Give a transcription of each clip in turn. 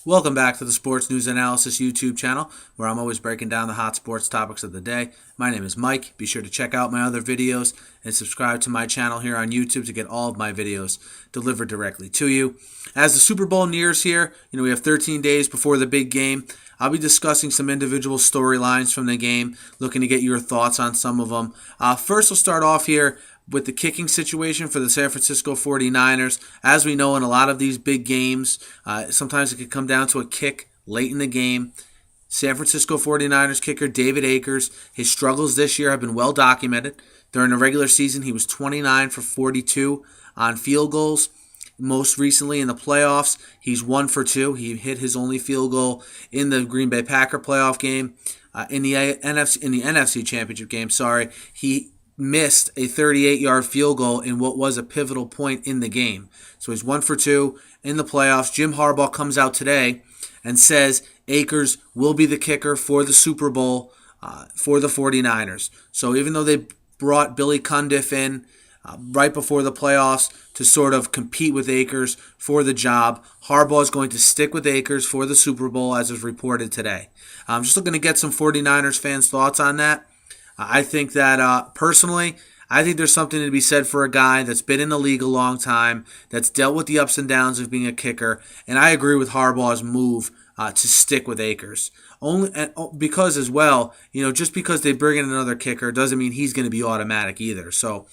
Welcome back to the Sports News Analysis YouTube channel, where I'm always breaking down the hot sports topics of the day. My name is Mike. Be sure to check out my other videos and subscribe to my channel here on YouTube to get all of my videos delivered directly to you. As the Super Bowl nears here, we have 13 days before the big game. I'll be discussing some individual storylines from the game, looking to get your thoughts on some of them. First, we'll start off here with the kicking situation for the San Francisco 49ers. As we know, in a lot of these big games, sometimes it could come down to a kick late in the game. San Francisco 49ers kicker David Akers, his struggles this year have been well documented. During the regular season, he was 29 for 42 on field goals. Most recently in the playoffs, he's 1 for 2. He hit his only field goal in the Green Bay Packer playoff game. In the NFC Championship game, he missed a 38-yard field goal in what was a pivotal point in the game. So he's 1 for 2 in the playoffs. Jim Harbaugh comes out today and says Akers will be the kicker for the Super Bowl for the 49ers. So even though they brought Billy Cundiff in right before the playoffs to sort of compete with Akers for the job, Harbaugh is going to stick with Akers for the Super Bowl, as was reported today. I'm just looking to get some 49ers fans' thoughts on that. I think that, personally, I think there's something to be said for a guy that's been in the league a long time, that's dealt with the ups and downs of being a kicker, and I agree with Harbaugh's move to stick with Akers. Because as well, just because they bring in another kicker doesn't mean he's going to be automatic either. So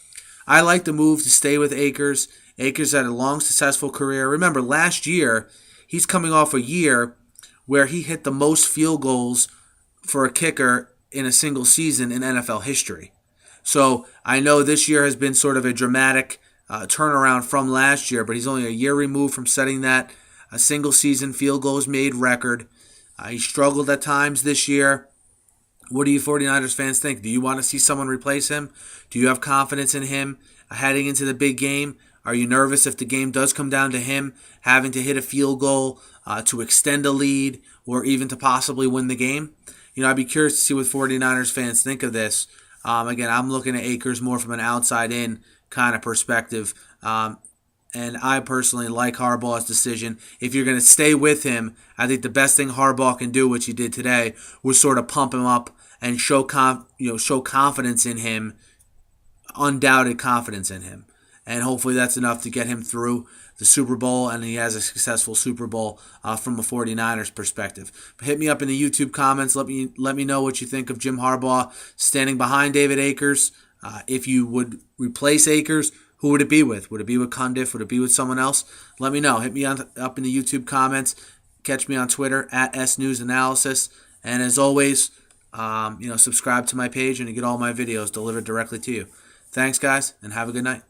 I like the move to stay with Akers. Akers had a long, successful career. Remember, last year, he's coming off a year where he hit the most field goals for a kicker in a single season in NFL history. So I know this year has been sort of a dramatic turnaround from last year, but he's only a year removed from setting that a single season field goals made record. He struggled at times this year. What do you 49ers fans think? Do you want to see someone replace him? Do you have confidence in him heading into the big game? Are you nervous if the game does come down to him having to hit a field goal to extend a lead or even to possibly win the game? I'd be curious to see what 49ers fans think of this. Again, I'm looking at Akers more from an outside-in kind of perspective. And I personally like Harbaugh's decision. If you're going to stay with him, I think the best thing Harbaugh can do, which he did today, was sort of pump him up and show confidence in him, undoubted confidence in him. And hopefully that's enough to get him through the Super Bowl, and he has a successful Super Bowl from a 49ers perspective. But hit me up in the YouTube comments. Let me know what you think of Jim Harbaugh standing behind David Akers. If you would replace Akers, who would it be with? Would it be with Cundiff? Would it be with someone else? Let me know. Hit me up in the YouTube comments. Catch me on Twitter at SNewsAnalysis. And as always, subscribe to my page and you get all my videos delivered directly to you. Thanks, guys, and have a good night.